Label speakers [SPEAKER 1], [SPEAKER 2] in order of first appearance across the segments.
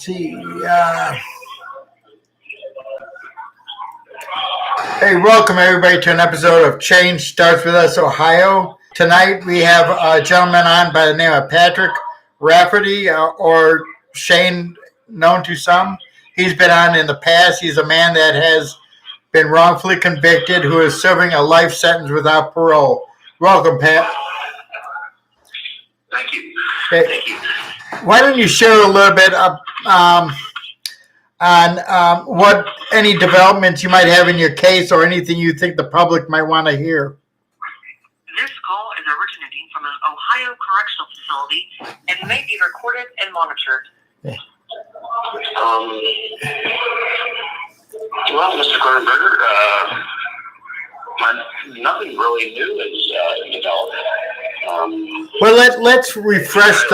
[SPEAKER 1] See, hey, welcome everybody to an episode of Change Starts With Us, Ohio. Tonight we have a gentleman on by the name of Patrick Rafferty, or Shane, known to some. He's been on in the past. He's a man that has been wrongfully convicted who is serving a life sentence without parole. Welcome, Pat.
[SPEAKER 2] Thank you.
[SPEAKER 1] Hey,
[SPEAKER 2] Thank you.
[SPEAKER 1] why don't you share a little bit on what any developments you might have in your case or anything you think the public might want to hear?
[SPEAKER 2] This call is originating from an Ohio correctional facility and may be recorded and monitored.
[SPEAKER 1] Yeah.
[SPEAKER 2] Well, Mr. Kornberger, nothing really new is developed.
[SPEAKER 1] Well, let's refresh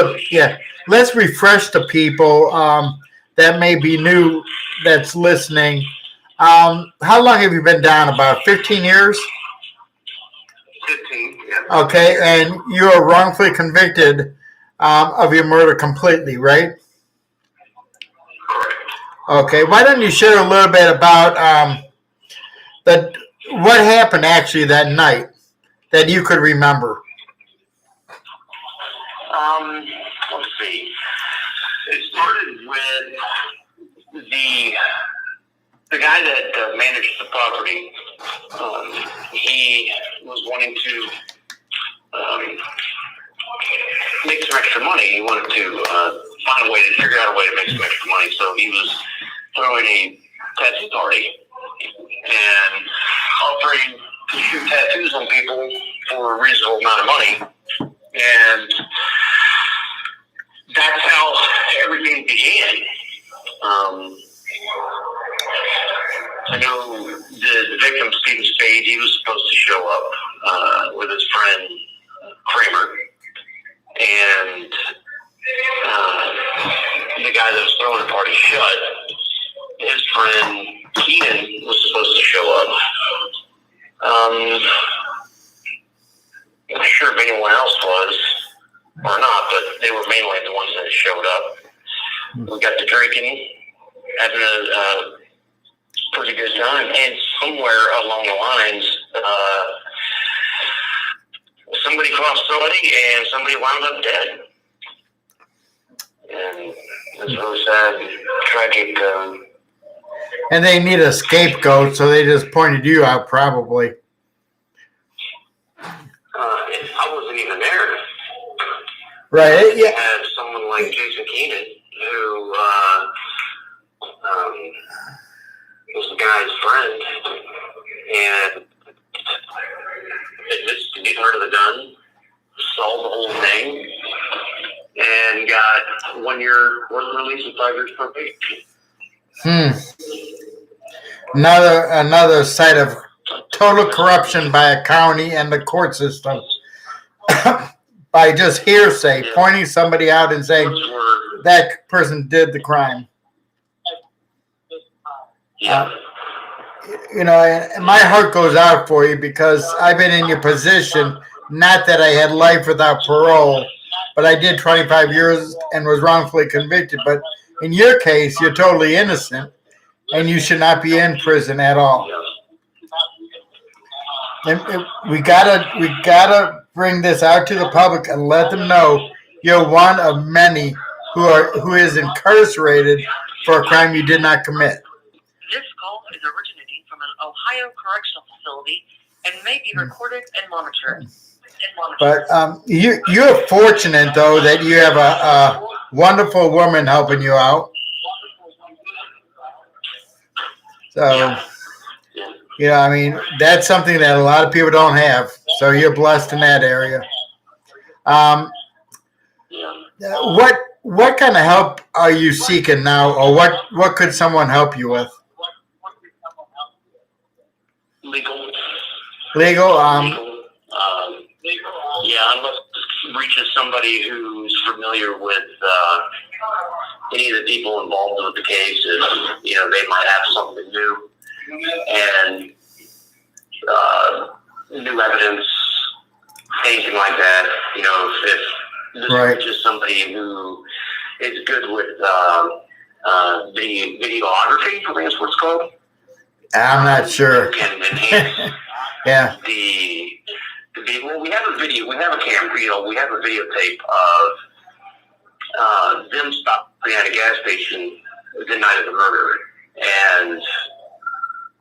[SPEAKER 1] the people that may be new that's listening. How long have you been down? About 15 years?
[SPEAKER 2] 15, yeah.
[SPEAKER 1] Okay, and you are wrongfully convicted of your murder completely, right?
[SPEAKER 2] Correct.
[SPEAKER 1] Okay, why don't you share a little bit about what happened actually that night that you could remember?
[SPEAKER 2] Let's see. It started with the guy that managed the property. He was wanting to make some extra money. He wanted to figure out a way to make some extra money. So he was throwing a tattoo party and offering to shoot tattoos on people for a reasonable amount of money. And that's how everything began. I know the victim, Stephen Spade, he was supposed to show up with his friend Kramer, and the guy that was throwing the party shut, his friend Keenan was supposed to show up. I'm not sure if anyone else was or not, but they were mainly the ones that showed up. We got to drinking, having a pretty good time, and somewhere along the lines, somebody crossed somebody, and somebody wound up dead. And it's really sad, tragic.
[SPEAKER 1] And they need a scapegoat, so they just pointed you out, probably.
[SPEAKER 2] I wasn't even there.
[SPEAKER 1] Right. Yeah.
[SPEAKER 2] Had someone like Jason Keenan, who was the guy's friend, and admits to getting rid of the gun, solved the whole thing, and got 1 year worth release and 5 years probation.
[SPEAKER 1] Another site of total corruption by a county and the court system. By just hearsay, pointing somebody out and saying that person did the crime.
[SPEAKER 2] Yeah.
[SPEAKER 1] And my heart goes out for you because I've been in your position. Not that I had life without parole, but I did 25 years and was wrongfully convicted. But in your case, you're totally innocent, and you should not be in prison at all. And we gotta bring this out to the public and let them know you're one of many who is incarcerated for a crime you did not commit.
[SPEAKER 2] This call is originating from an Ohio correctional facility and may be recorded and monitored.
[SPEAKER 1] But you're fortunate, though, that you have a wonderful woman helping you out. So, I mean, that's something that a lot of people don't have. So you're blessed in that area. What kind of help are you seeking now, or what could someone help you with?
[SPEAKER 2] Legal. Unless it reaches somebody who's familiar with any of the people involved with the case, they might have something new and new evidence, anything like that. If this reaches somebody who is good with videography, I think that's what it's called.
[SPEAKER 1] I'm not sure.
[SPEAKER 2] Can enhance
[SPEAKER 1] Yeah.
[SPEAKER 2] well, we have a video, we have a camera, we have a videotape of them stopping at a gas station the night of the murder, and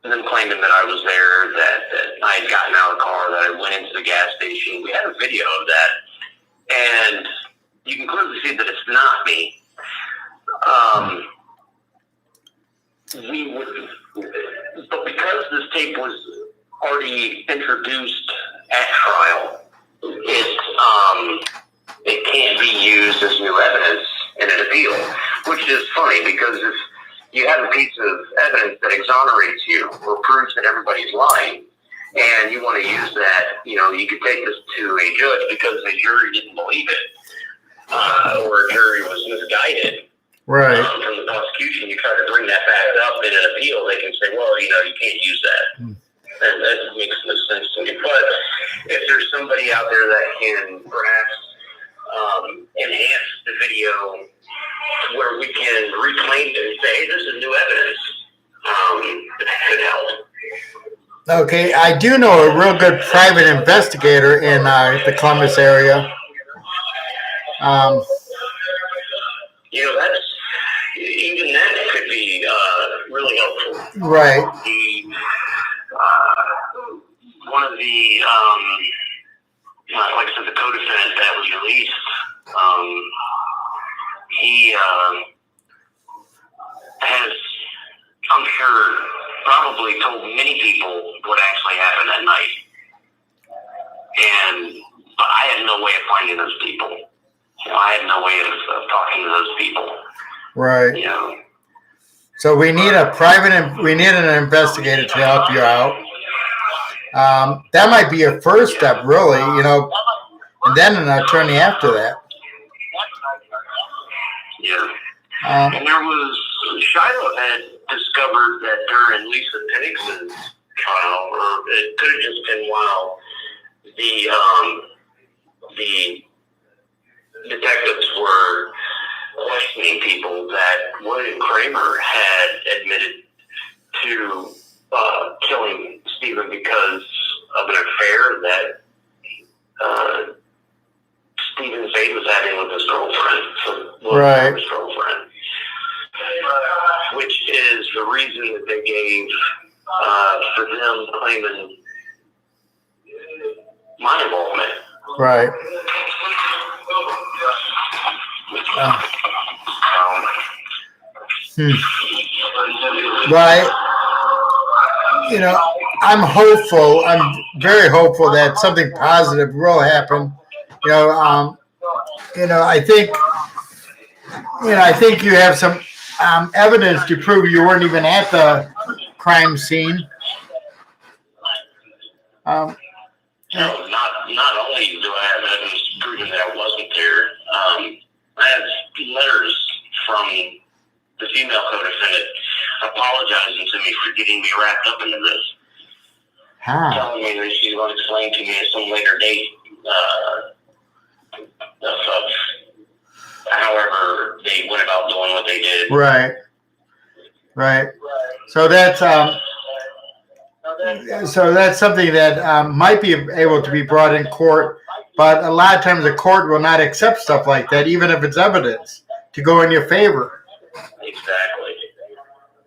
[SPEAKER 2] them claiming that I was there, that I had gotten out of the car, that I went into the gas station. We have a video of that, and you can clearly see that it's not me. But because this tape was already introduced at trial, it can't be used as new evidence in an appeal, which is funny because if you have a piece of evidence that exonerates you or proves that everybody's lying, and you want to use that, you could take this to a judge because the jury didn't believe it, or a jury was misguided.
[SPEAKER 1] Right.
[SPEAKER 2] From the prosecution, you try to bring that back up in an appeal, they can say, well, you can't use that. And that makes no sense to me. But if there's somebody out there that can perhaps enhance the video where we can reclaim it and say, hey, this is new evidence, that could help.
[SPEAKER 1] Okay, I do know a real good private investigator in the Columbus area.
[SPEAKER 2] That's even that could be really helpful.
[SPEAKER 1] Right.
[SPEAKER 2] One of the like I said, the co-defendant that was released, he has, I'm sure, probably told many people what actually happened that night. But I had no way of finding those people. I had no way of talking to those people.
[SPEAKER 1] Right. So we need an investigator to help you out. That might be a first step, really, and then an attorney after that.
[SPEAKER 2] Yeah. And there was, Shiloh had discovered that during Lisa Penix's trial, or it could have just been while the detectives were questioning people, that William Kramer had admitted to killing Stephen because of an affair that Stephen Fade was having with his girlfriend,
[SPEAKER 1] right?
[SPEAKER 2] His girlfriend, which is the reason that they gave for them claiming my involvement.
[SPEAKER 1] Right. Right. I'm hopeful. I'm very hopeful that something positive will happen. I think you have some evidence to prove you weren't even at the crime scene.
[SPEAKER 2] No, not only do I have evidence proving that I wasn't there, I have letters from the female co-defendant apologizing to me for getting me wrapped up into this. Telling me that she's going to explain to me at some later date of however they went about doing what they did.
[SPEAKER 1] Right. So that's something that might be able to be brought in court, but a lot of times the court will not accept stuff like that, even if it's evidence to go in your favor.
[SPEAKER 2] Exactly.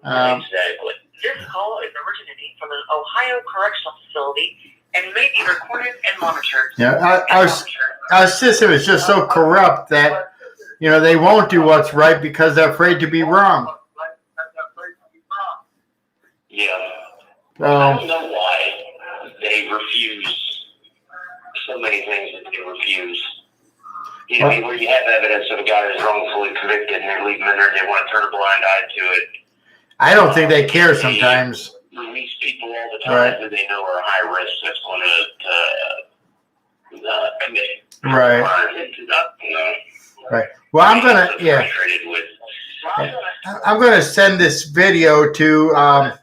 [SPEAKER 3] Exactly. This call is originating from an Ohio correctional facility and may be recorded and monitored.
[SPEAKER 1] Yeah, our system is just so corrupt that they won't do what's right because they're afraid to be wrong.
[SPEAKER 2] Yeah. I don't know why they refuse so many things that they refuse. Where you have evidence of a guy that's wrongfully convicted and they leave him in there and they want to turn a blind eye to it.
[SPEAKER 1] I don't think they care sometimes.
[SPEAKER 2] They release people all the time that they know are high risk that's going to commit crime into that.
[SPEAKER 1] Right. Well, I'm gonna send this video to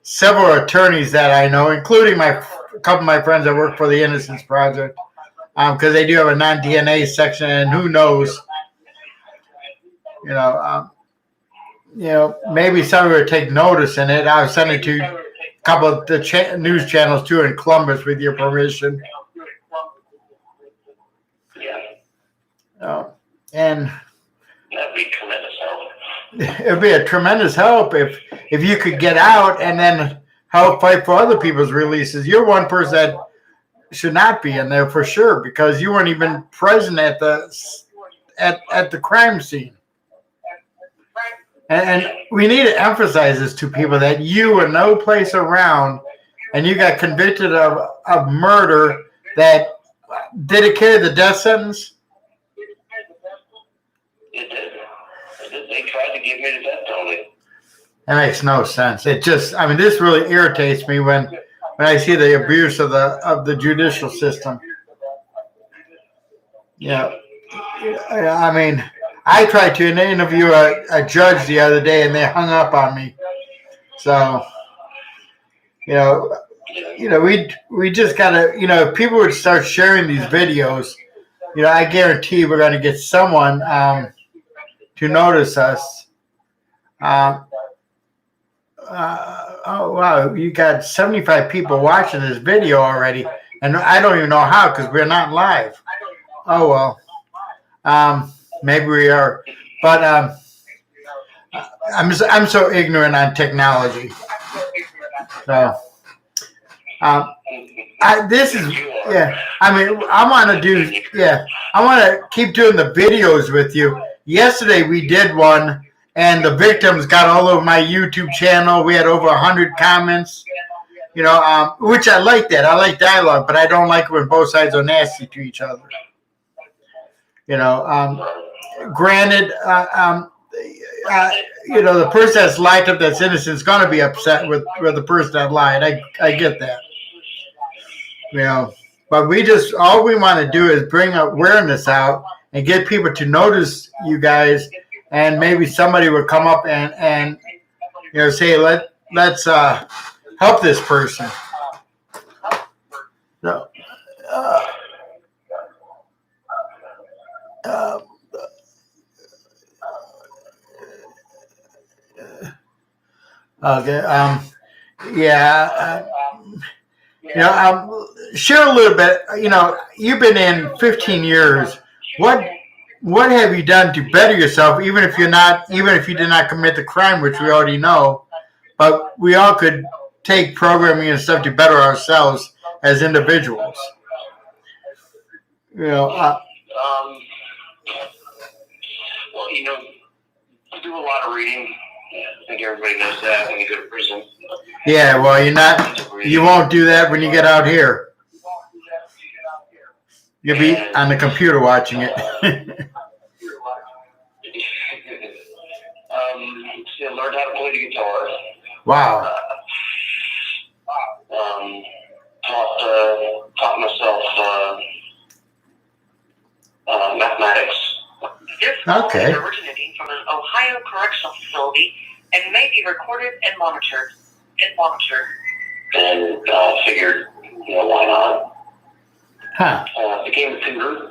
[SPEAKER 1] several attorneys that I know, including a couple of my friends that work for the Innocence Project, because they do have a non-DNA section, and who knows, maybe somebody would take notice in it. I was sending it to a couple of the news channels too in Columbus with your permission.
[SPEAKER 2] Yeah.
[SPEAKER 1] And
[SPEAKER 2] That'd be tremendous help.
[SPEAKER 1] it'd be a tremendous help if you could get out and then help fight for other people's releases. You're one person that should not be in there for sure because you weren't even present at the crime scene. And we need to emphasize this to people that you were no place around and you got convicted of murder that did it carry the death sentence?
[SPEAKER 2] It did. They tried to give me the death penalty.
[SPEAKER 1] That makes no sense. It just, this really irritates me when I see the abuse of the judicial system. Yeah. I tried to interview a judge the other day and they hung up on me. So, we just gotta, if people would start sharing these videos, I guarantee we're going to get someone to notice us. Oh, wow. You got 75 people watching this video already. And I don't even know how because we're not live. Oh, well. Maybe we are. But I'm so ignorant on technology. So, I want to keep doing the videos with you. Yesterday we did one, and the victims got all over my YouTube channel. We had over 100 comments, which I like that. I like dialogue, but I don't like when both sides are nasty to each other. Granted, the person that's lied up that's innocent is going to be upset with the person that lied. I get that. But all we want to do is bring awareness out and get people to notice you guys, and maybe somebody would come up and say, let's help this person. So, okay. Share a little bit. You've been in 15 years. What have you done to better yourself? Even if you did not commit the crime, which we already know, but we all could take programming and stuff to better ourselves as individuals.
[SPEAKER 2] Well, you do a lot of reading. I think everybody knows that when you go to prison.
[SPEAKER 1] Yeah, well, you won't do that when you get out here. You'll be on the computer watching it.
[SPEAKER 2] Learned how to play the guitar.
[SPEAKER 1] Wow.
[SPEAKER 2] Taught myself mathematics.
[SPEAKER 3] This call is originating from an Ohio correctional facility and may be recorded and monitored.
[SPEAKER 2] And figured, why not?
[SPEAKER 1] Huh.
[SPEAKER 2] Became a tutor.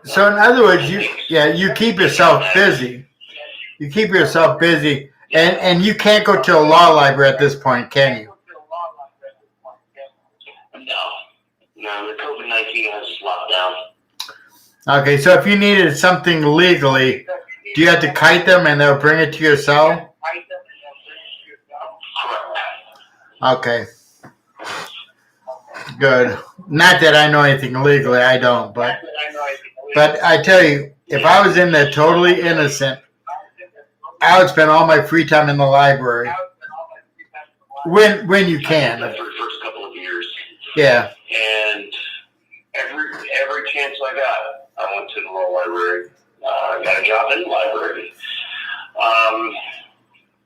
[SPEAKER 1] So in other words, you keep yourself busy. You keep yourself busy, and you can't go to a law library at this point, can you?
[SPEAKER 2] No, the COVID-19 has locked down.
[SPEAKER 1] Okay, so if you needed something legally, do you have to kite them and they'll bring it to your cell? Okay. Good. Not that I know anything legally, I don't, but I tell you, if I was in there totally innocent, I would spend all my free time in the library. When you can.
[SPEAKER 2] For the first couple of years.
[SPEAKER 1] Yeah.
[SPEAKER 2] And every chance I got, I went to the law library. Got a job in the library.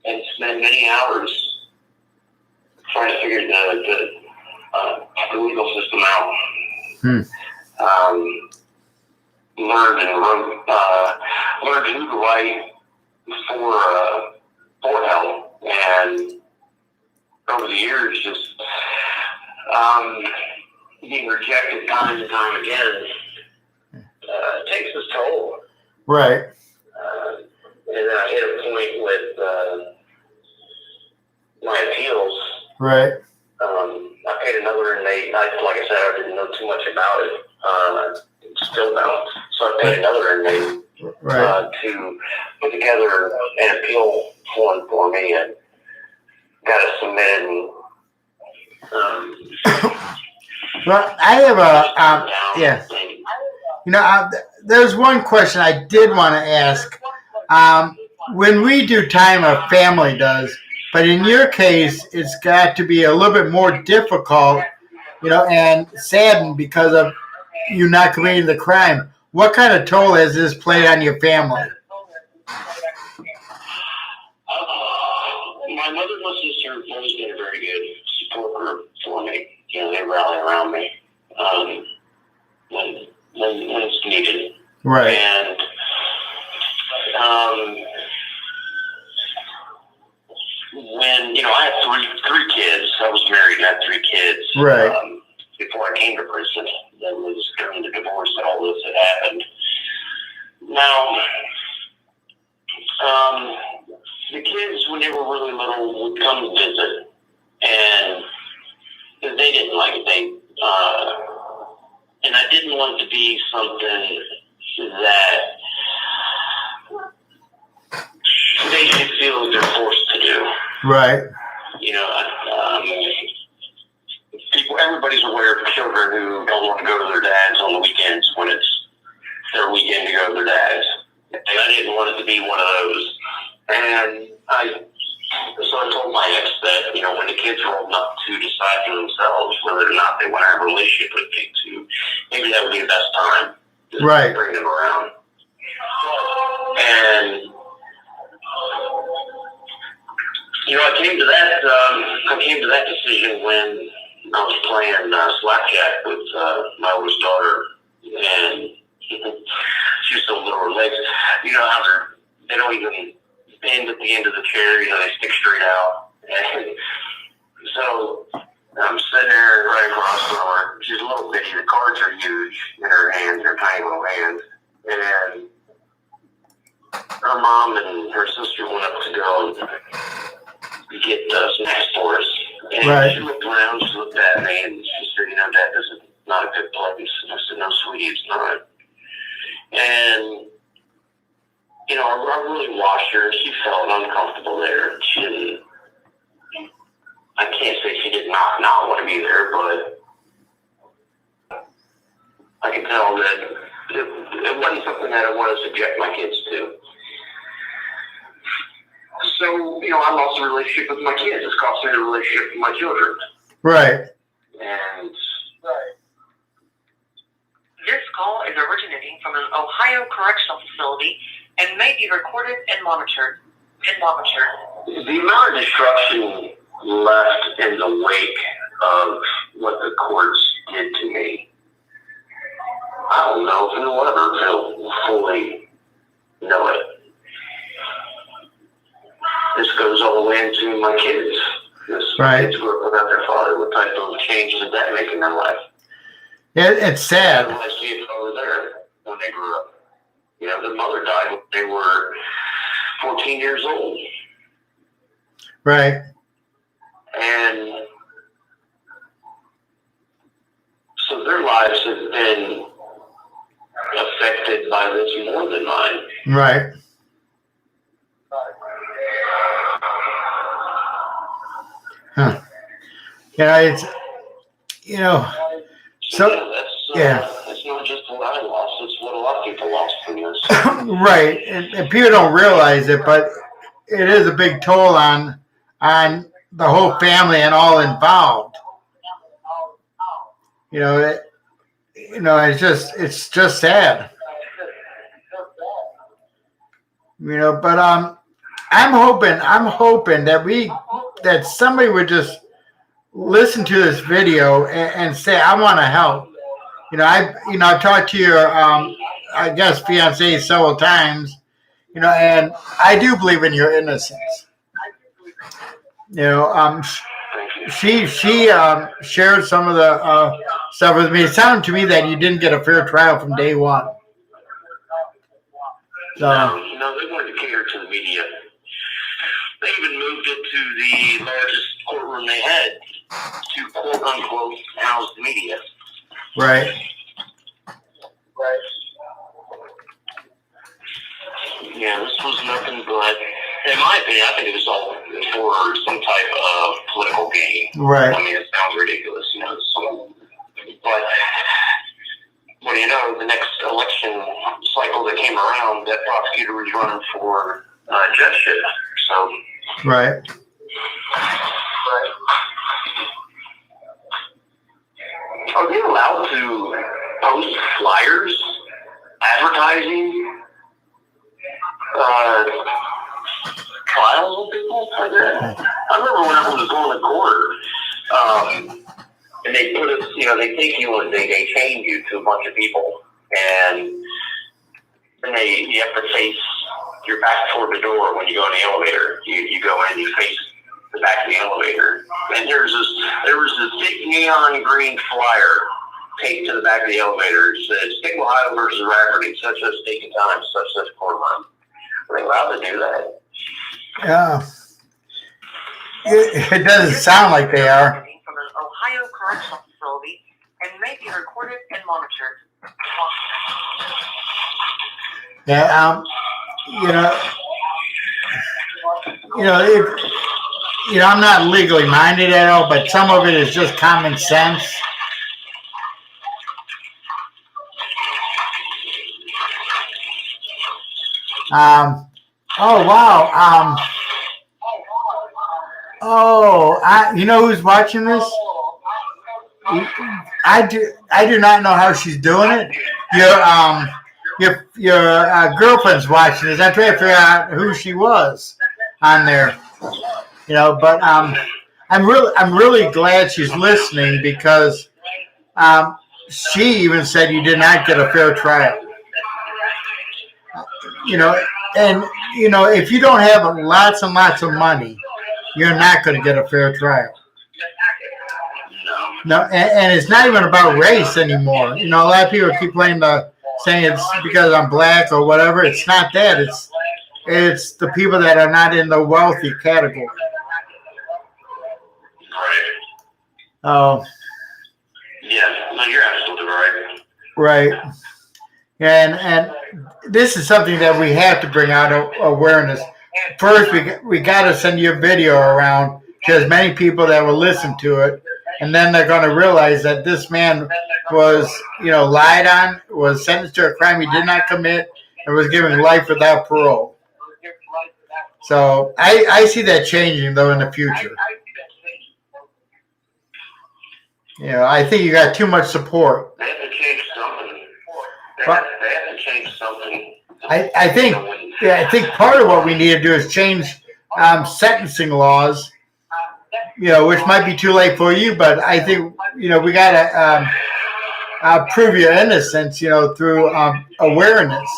[SPEAKER 2] And spent many hours trying to figure the legal system out. Learned who to write for help, and over the years, just being rejected time and time again takes its toll.
[SPEAKER 1] Right.
[SPEAKER 2] And I hit a point with
[SPEAKER 1] Right.
[SPEAKER 2] I paid another inmate. Like I said, I didn't know too much about it. Still don't. So I paid another inmate to put together an appeal form for me and got it submitted.
[SPEAKER 1] Well, I have there's one question I did want to ask. When we do time, a family does, but in your case, it's got to be a little bit more difficult, and saddened because of you not committing the crime. What kind of toll has this played on your family?
[SPEAKER 2] My mother and my sister have always been a very good supporter for me. They rally around me when it's needed.
[SPEAKER 1] Right.
[SPEAKER 2] And when I had three kids, I was married and had 3 kids.
[SPEAKER 1] Right.
[SPEAKER 2] Before I came to prison, that was during the divorce that all this had happened. Now, the kids, when they were really little, would come visit, and they didn't like it. And I didn't want it to be something that they should feel that they're forced to do.
[SPEAKER 1] Right.
[SPEAKER 2] Everybody's aware of children who don't want to go to their dads on the weekends when it's their weekend to go to their dads. And I didn't want it to be one of those. And so I told my ex that, when the kids are old enough to decide for themselves whether or not they want to have a relationship with me, maybe that would be the best time to bring them around. And I came to that decision when I was playing slapjack with my oldest daughter, and she was still little. Her legs, how they don't even bend at the end of the chair. They stick straight out. And so I'm sitting there right across from her. She's a little bitty. The cards are huge in her hands, her tiny little hands. And her mom and her sister went up to go and get snacks for us. And she looked around, she looked at me, and she said, Dad, this is not a good place. And I said, no, sweetie, it's not. And, I really watched her, and she felt uncomfortable there. She didn't, I can't say she did not want to be there, but I could tell that it wasn't something that I wanted to subject my kids to. So, I lost a relationship with my kids. It's cost me a relationship with my children.
[SPEAKER 1] Right.
[SPEAKER 2] And
[SPEAKER 3] this call is originating from an Ohio correctional facility and may be recorded and monitored.
[SPEAKER 2] The amount of destruction left in the wake of what the courts did to me, I don't know if we'll ever fully know it. This goes all the way into my kids. My kids grew up without their father. What type of changes did that make in their life?
[SPEAKER 1] It's sad.
[SPEAKER 2] I see it over there when they grew up. Their mother died when they were 14 years old.
[SPEAKER 1] Right.
[SPEAKER 2] And so their lives have been affected by this more than mine.
[SPEAKER 1] Right. Huh. It's, so,
[SPEAKER 2] it's not just what I lost, it's what a lot of people lost from this.
[SPEAKER 1] Right. And people don't realize it, but it is a big toll on the whole family and all involved. It's just sad. But I'm hoping that somebody would just listen to this video and say, I want to help. I've talked to your I guess fiance several times, and I do believe in your innocence. She shared some of the stuff with me. It sounded to me that you didn't get a fair trial from day one.
[SPEAKER 2] No, they wanted to cater to the media. They even moved it to the largest courtroom they had to quote unquote house the media.
[SPEAKER 1] Right.
[SPEAKER 2] Right. Yeah, this was nothing but, in my opinion, I think it was all for some type of political gain.
[SPEAKER 1] Right.
[SPEAKER 2] I mean, it sounds ridiculous, you know. But well, you know, the next election cycle that came around, that prosecutor was running for judgeship. So.
[SPEAKER 1] Right.
[SPEAKER 2] Right. Are they allowed to post flyers advertising trials of people like that? I remember when I was going to court, and they put us, you know, they take you and they chain you to a bunch of people, and then you have to face your back toward the door when you go in the elevator. You go in, you face the back of the elevator, and there was this big neon green flyer taped to the back of the elevator. It said, "Stick Ohio versus Rafferty, such date and time, such courtroom." Are they allowed to do that?
[SPEAKER 1] Yeah. It doesn't sound like they are.
[SPEAKER 3] From an Ohio correctional facility and may be recorded and monitored.
[SPEAKER 1] Yeah. I'm not legally minded at all, but some of it is just common sense. Oh wow. You know who's watching this? I do not know how she's doing it. Your girlfriend's watching this. I'm trying to figure out who she was on there. You know, but I'm really glad she's listening, because she even said you did not get a fair trial. You know, and you know, if you don't have lots and lots of money, you're not going to get a fair trial. No, and it's not even about race anymore. You know, a lot of people keep saying it's because I'm black or whatever. It's not that. It's the people that are not in the wealthy category. Oh.
[SPEAKER 2] Yeah, no, you're absolutely right.
[SPEAKER 1] Right. And this is something that we have to bring out awareness. First, we got to send you a video around to as many people that will listen to it, and then they're going to realize that this man was, you know, lied on, was sentenced to a crime he did not commit, and was given life without parole. So I see that changing, though, in the future. You know, I think you got too much support.
[SPEAKER 2] They have to change something. They have to change something.
[SPEAKER 1] I think part of what we need to do is change sentencing laws. You know, which might be too late for you, but I think, you know, we got to prove your innocence, you know, through awareness,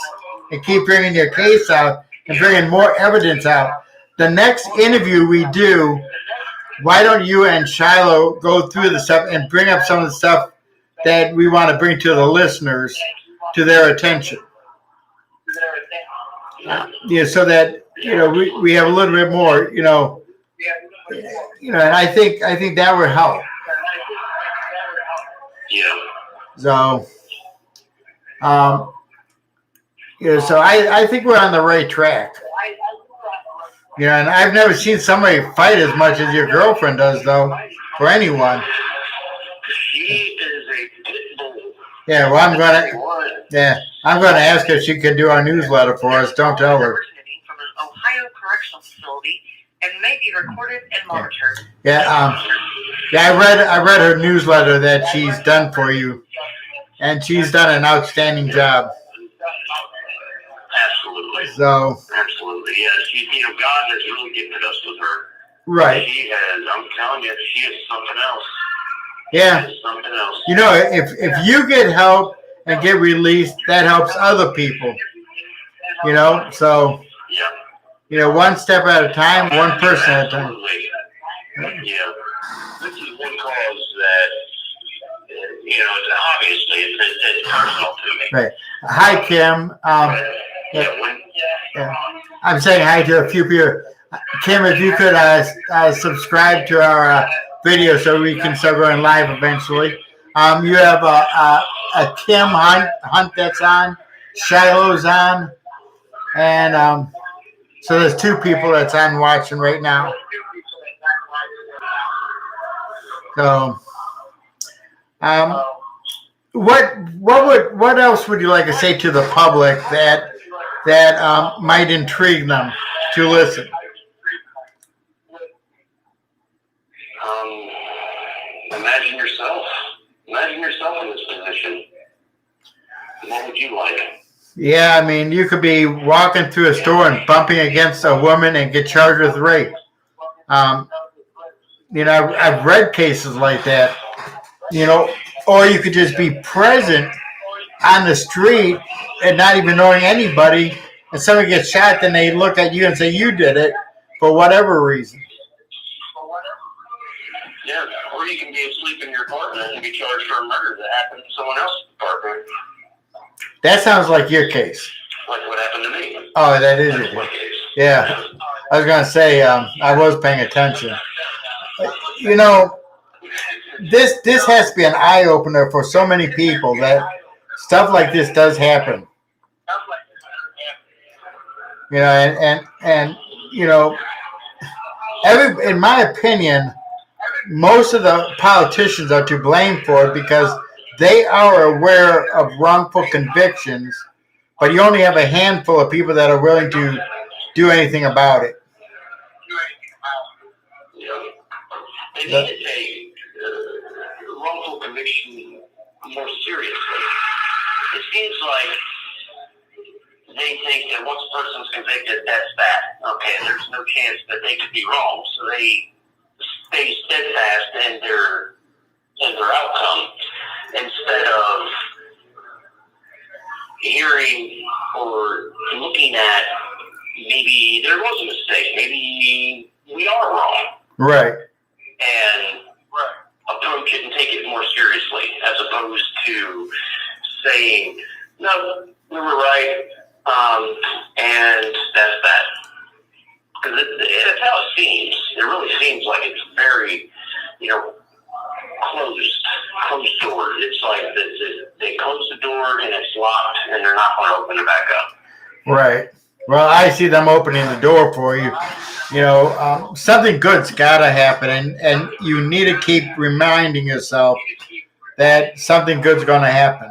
[SPEAKER 1] and keep bringing your case out and bringing more evidence out. The next interview we do, why don't you and Shiloh go through the stuff and bring up some of the stuff that we want to bring to the listeners, to their attention? Yeah, so that, you know, we have a little bit more, you know, and I think that would help.
[SPEAKER 2] Yeah.
[SPEAKER 1] So, so I think we're on the right track. Yeah, and I've never seen somebody fight as much as your girlfriend does, though, for anyone.
[SPEAKER 2] She is a pit bull.
[SPEAKER 1] Yeah, well, I'm going to ask her if she can do our newsletter for us. Don't tell her.
[SPEAKER 3] From an Ohio correctional facility and may be recorded and monitored.
[SPEAKER 1] Yeah, I read her newsletter that she's done for you, and she's done an outstanding job.
[SPEAKER 2] Absolutely.
[SPEAKER 1] So.
[SPEAKER 2] Absolutely, yeah. God has really gifted us with her.
[SPEAKER 1] Right.
[SPEAKER 2] She has. I'm telling you, she is something else.
[SPEAKER 1] Yeah.
[SPEAKER 2] She is something else.
[SPEAKER 1] You know, if you get help and get released, that helps other people. You know, so. Yeah. You know, one step at a time, one person at a time.
[SPEAKER 2] Yeah. This is one cause that, you know, obviously it's personal to me.
[SPEAKER 1] Right. Hi, Kim. Yeah. I'm saying hi to a few people. Kim, if you could subscribe to our video so we can start going live eventually. You have a Kim Hunt that's on, Shiloh's on, and so there's two people that's on watching right now. So, what else would you like to say to the public that might intrigue them to listen?
[SPEAKER 2] Imagine yourself in this position. What would you like?
[SPEAKER 1] Yeah, I mean, you could be walking through a store and bumping against a woman and get charged with rape. I've read cases like that. Or you could just be present on the street and not even knowing anybody, and somebody gets shot, then they look at you and say you did it for whatever reason.
[SPEAKER 2] Yeah, or you can be asleep in your apartment and be charged for a murder that happened in someone else's apartment.
[SPEAKER 1] That sounds like your case.
[SPEAKER 2] Like what happened to me.
[SPEAKER 1] Oh, that is your case. Yeah. I was going to say, I was paying attention. This has to be an eye-opener for so many people that stuff like this does happen. In my opinion, most of the politicians are to blame for it because they are aware of wrongful convictions, but you only have a handful of people that are willing to do anything about it.
[SPEAKER 2] They need to take wrongful conviction more seriously. It seems like they think that once a person's convicted, that's that. Okay, there's no chance that they could be wrong, so they stay steadfast in their outcome instead of hearing or looking at maybe there was a mistake, maybe we are wrong.
[SPEAKER 1] Right.
[SPEAKER 2] And approach it and take it more seriously as opposed to saying, no, we were right, and that's that. Because that's how it seems. It really seems like it's very, closed door. It's like they close the door and it's locked and they're not going to open it back up.
[SPEAKER 1] Right. Well, I see them opening the door for you. Something good's got to happen, and you need to keep reminding yourself that something good's going to happen.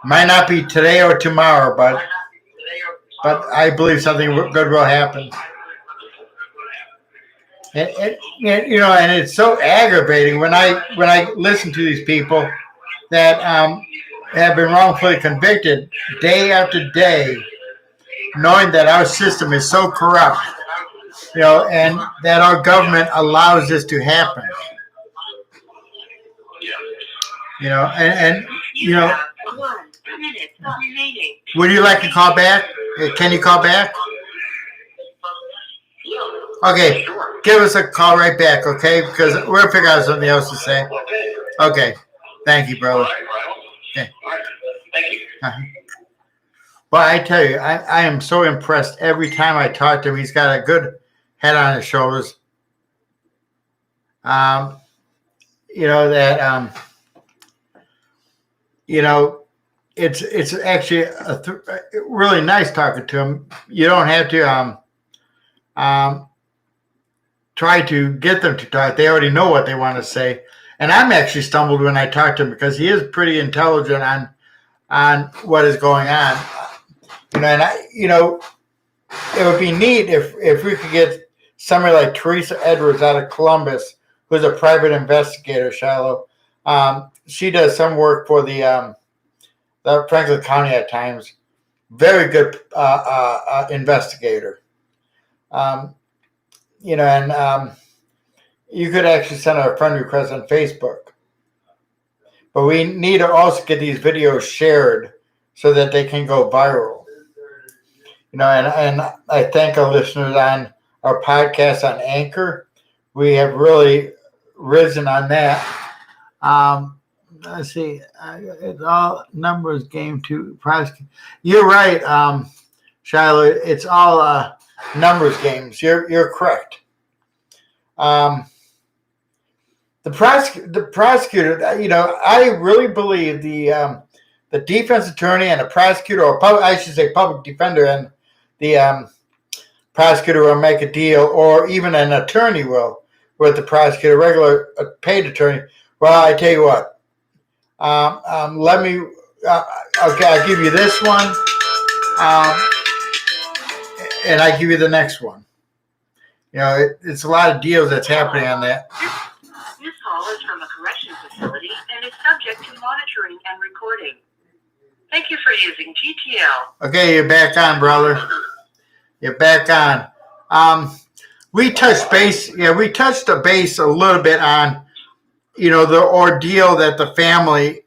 [SPEAKER 1] Might not be today or tomorrow, but I believe something good will happen. And it's so aggravating when I listen to these people that have been wrongfully convicted day after day, knowing that our system is so corrupt, and that our government allows this to happen. Would you like to call back? Can you call back? Okay,
[SPEAKER 2] Sure.
[SPEAKER 1] Give us a call right back, okay? Because we'll figure out something else to say. Okay. Thank you, brother.
[SPEAKER 2] All right.
[SPEAKER 1] Okay.
[SPEAKER 2] All right. Thank you.
[SPEAKER 1] But I tell you, I am so impressed every time I talk to him. He's got a good head on his shoulders. It's actually really nice talking to him. You don't have to try to get them to talk. They already know what they want to say. And I'm actually stumbled when I talk to him because he is pretty intelligent on what is going on. It would be neat if we could get somebody like Teresa Edwards out of Columbus, who's a private investigator, Shiloh. She does some work for the Franklin County at times. Very good investigator. You could actually send her a friend request on Facebook. But we need to also get these videos shared so that they can go viral. And I thank our listeners on our podcast on Anchor. We have really risen on that. Let's see. It's all numbers game to prosecute. You're right, Shiloh. It's all numbers games. You're correct. The prosecutor, I really believe the defense attorney and the prosecutor, or I should say public defender, and the prosecutor will make a deal, or even an attorney will, with the prosecutor, regular paid attorney. Well, I tell you what. Let me. Okay, I'll give you this one, and I give you the next one. It's a lot of deals that's happening on that.
[SPEAKER 3] This call is from a corrections facility and is subject to monitoring and recording. Thank you for using GTL.
[SPEAKER 1] Okay, you're back on, brother. You're back on. We touched base. Yeah, we touched the base a little bit on, the ordeal that the family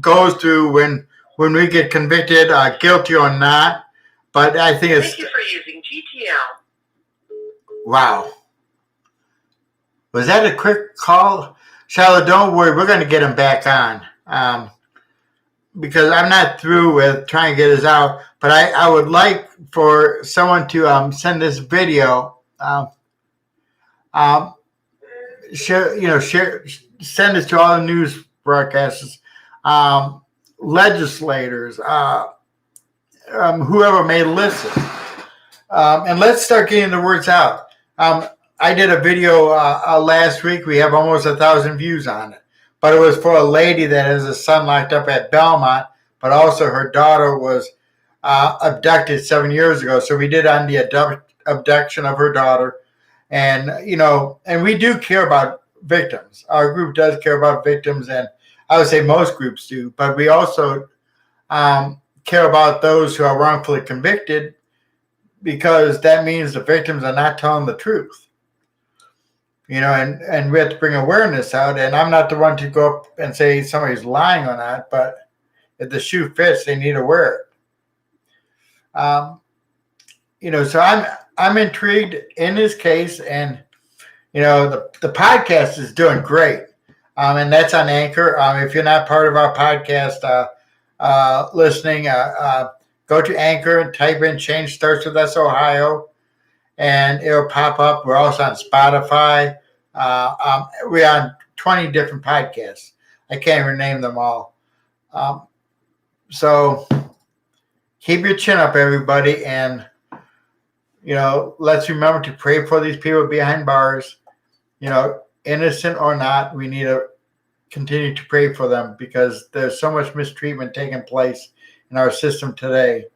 [SPEAKER 1] goes through when we get convicted, guilty or not. But I think it's.
[SPEAKER 3] Thank you for using GTL.
[SPEAKER 1] Wow. Was that a quick call? Charlotte, don't worry. We're going to get him back on. Because I'm not through with trying to get this out. But I would like for someone to send this video. Share, send this to all the news broadcasters, legislators, whoever may listen. And let's start getting the words out. I did a video last week. We have almost 1,000 views on it. But it was for a lady that has a son locked up at Belmont, but also her daughter was abducted 7 years ago. So we did on the abduction of her daughter. And, and we do care about victims. Our group does care about victims, and I would say most groups do. But we also care about those who are wrongfully convicted, because that means the victims are not telling the truth. And we have to bring awareness out. And I'm not the one to go up and say somebody's lying or not, but if the shoe fits, they need to wear it. So I'm intrigued in this case, and the podcast is doing great, and that's on Anchor. If you're not part of our podcast listening, go to Anchor and type in "Change Starts with Us Ohio," and it'll pop up. We're also on Spotify. We're on 20 different podcasts. I can't even name them all. So keep your chin up, everybody, and let's remember to pray for these people behind bars. Innocent or not, we need to continue to pray for them, because there's so much mistreatment taking place in our system today.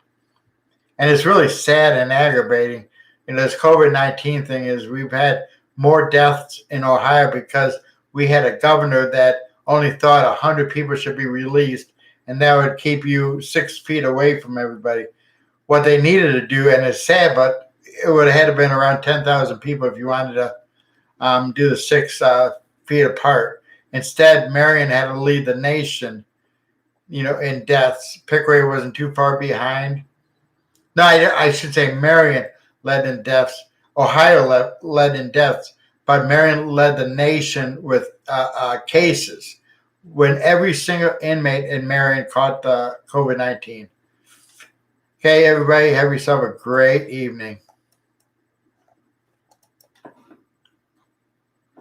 [SPEAKER 1] And it's really sad and aggravating. This COVID-19 thing is, we've had more deaths in Ohio because we had a governor that only thought 100 people should be released, and that would keep you 6 feet away from everybody. What they needed to do, and it's sad, but it would have had to been around 10,000 people if you wanted to do the 6 feet apart. Instead, Marion had to lead the nation, in deaths. Pickering wasn't too far behind. No, I should say Marion led in deaths. Ohio led in deaths, but Marion led the nation with cases, when every single inmate in Marion caught the COVID-19. Okay, everybody, have yourself a great evening.